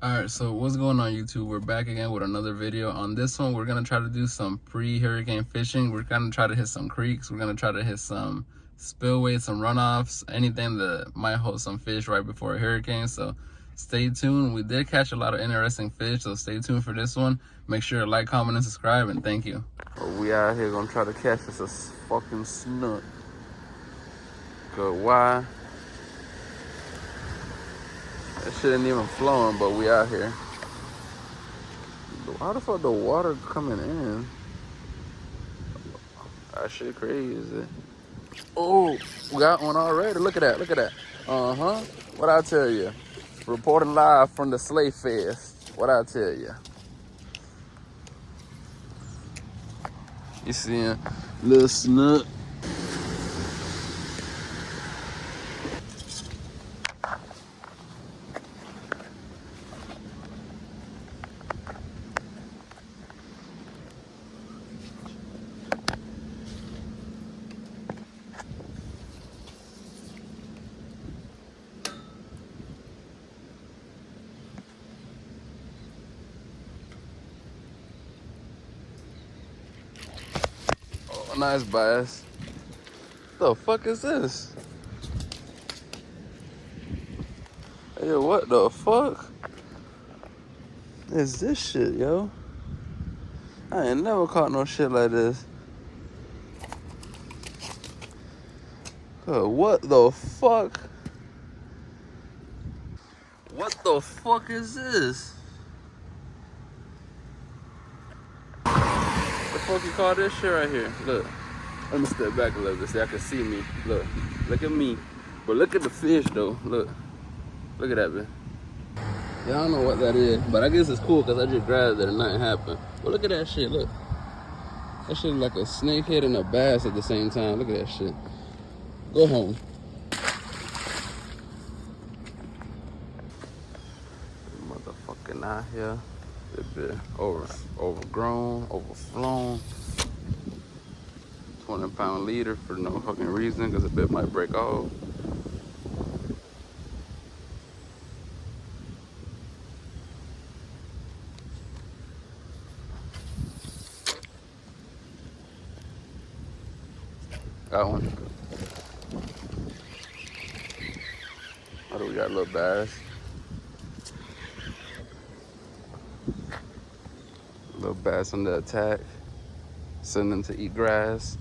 Alright, so what's going on YouTube? We're back again with another video. On this one, we're going to try to do some pre-hurricane fishing. We're going to try to hit some creeks. We're going to try to hit some spillways, some runoffs, anything that might hold some fish right before a hurricane. So stay tuned. We did catch a lot of interesting fish, so stay tuned for this one. Make sure to like, comment, and subscribe, and thank you. We out here going to try to catch us a fucking snook. Good, why? That shit ain't even flowing, but we out here. How the fuck the water coming in? That shit crazy. Oh, we got one already. Look at that, look at that. Uh-huh. What I tell you? Reporting live from the Slay Fest. What I tell you? You seeing little snook? Nice bass. The fuck is this? Hey, what the fuck is this shit, yo? I ain't never caught no shit like this. What the fuck? What the fuck is this? The fuck you call this shit right here? Look, let me step back a little bit so y'all can see me. Look at me. But look at the fish though. Look at that, man. Yeah, I don't know what that is, but I guess it's cool because I just grabbed it and nothing happened. But look at that shit. Look, that shit like a snakehead and a bass at the same time. Look at that shit. Go home. Motherfucking out here. It's been overgrown, overflown. 20-pound leader for no fucking reason because a bit might break off. Got one. Oh, we got a little bass. Little bass on the attack. Send them to eat grass.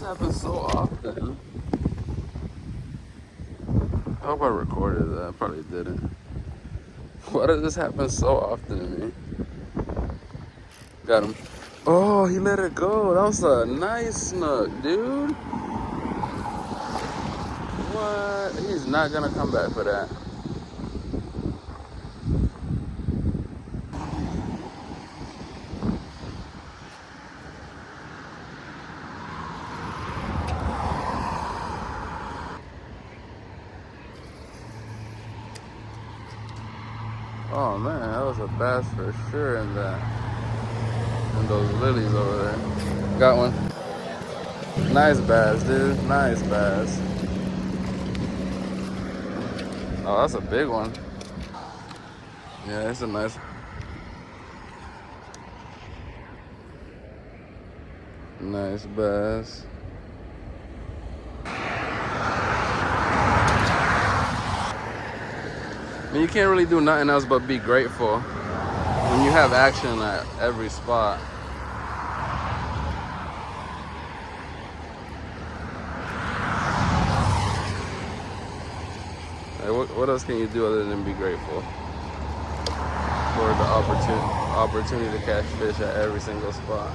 Happens so often. I hope I recorded that. I probably didn't. Why does this happen so often to me? Got him. Oh, he let it go. That was a nice snook, dude. What? He's not gonna come back for that. Oh man, that was a bass for sure in that. And those lilies over there. Got one. Nice bass, dude. Nice bass. Oh, that's a big one. Yeah, it's a nice. Nice bass. I mean, you can't really do nothing else but be grateful when you have action at every spot. Like, what else can you do other than be grateful for the opportunity to catch fish at every single spot?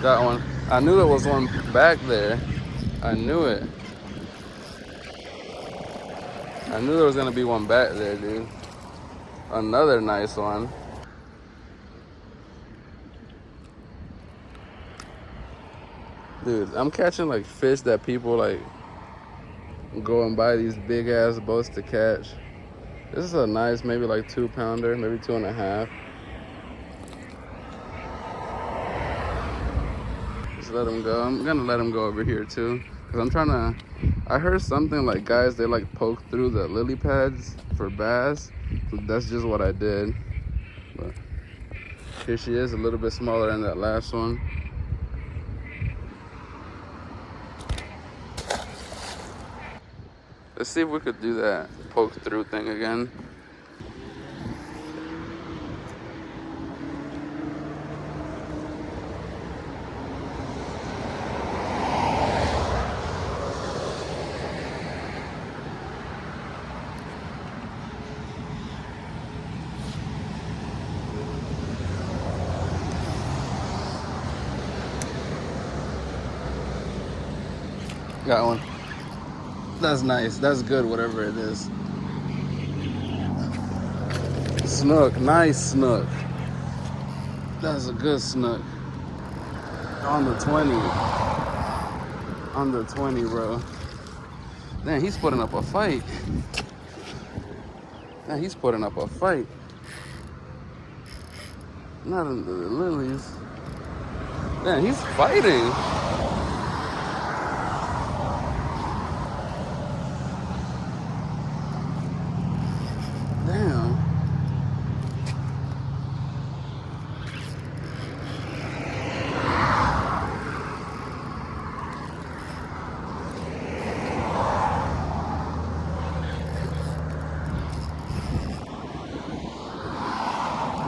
Got one. I knew there was one back there. I knew it. I knew there was gonna be one back there, dude. Another nice one. Dude, I'm catching like fish that people like go and buy these big ass boats to catch. This is a nice, maybe like 2-pounder, maybe 2.5. Just let him go. I'm gonna let him go over here too, cause I'm trying to. I heard something like guys they like poke through the lily pads for bass. So that's just what I did. But here she is, a little bit smaller than that last one. Let's see if we could do that poke through thing again. Got one. That's nice. That's good, whatever it is. Snook. Nice snook. That's a good snook. On the 20. On the 20, bro. Damn, he's putting up a fight. Damn, he's putting up a fight. Not in the lilies. Damn, he's fighting. Damn.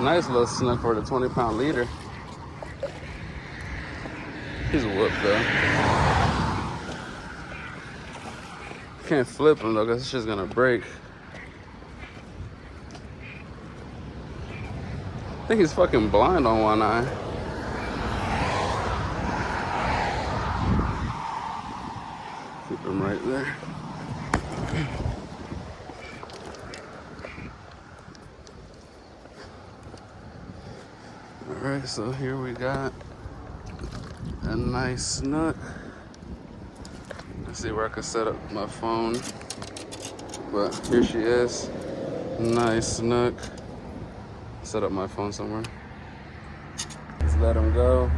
Nice little snook for the 20-pound leader. He's whooped though. Can't flip him though, cause it's just gonna break. I think he's fucking blind on one eye. Keep him right there. Alright, so here we got a nice snook. Let's see where I can set up my phone. But here she is. Nice snook. Set up my phone somewhere. Just let him go.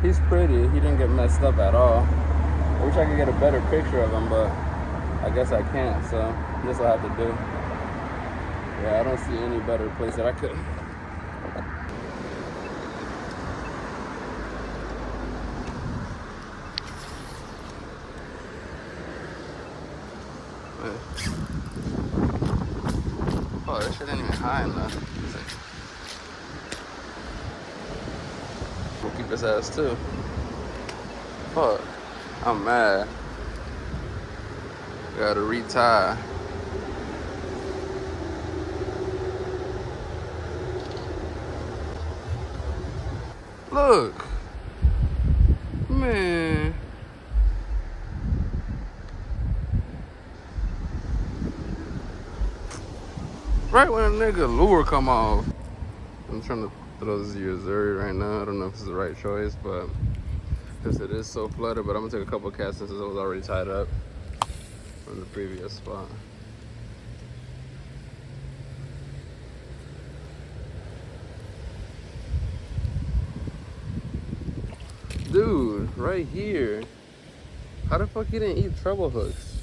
He's pretty. He didn't get messed up at all. I wish I could get a better picture of him, but I guess I can't, so this will have to do. Yeah, I don't see any better place that I could. Oh, that shit ain't even high enough. We'll keep his ass too. Fuck. I'm mad. Gotta retie. Look. Man. Right when a nigga lure come off. I'm trying to throw this Yo-Zuri right now. I don't know if it's the right choice, but because it is so flooded, but I'm gonna take a couple casts since it was already tied up from the previous spot. Dude, right here. How the fuck you didn't eat treble hooks?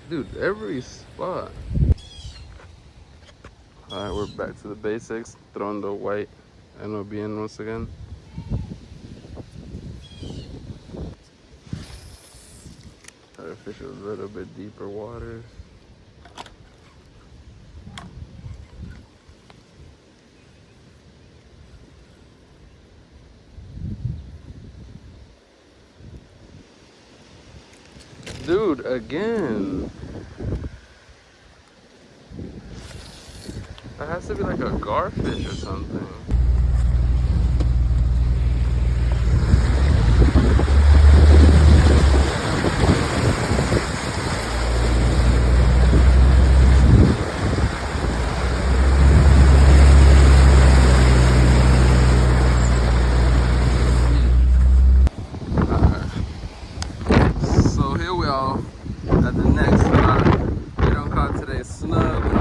Dude, every spot. Alright, we're back to the basics. Throwing the white NOB in once again. Try to fish a little bit deeper water. Dude, again. That has to be like a garfish or something. at the next spot. We don't caught today's snug.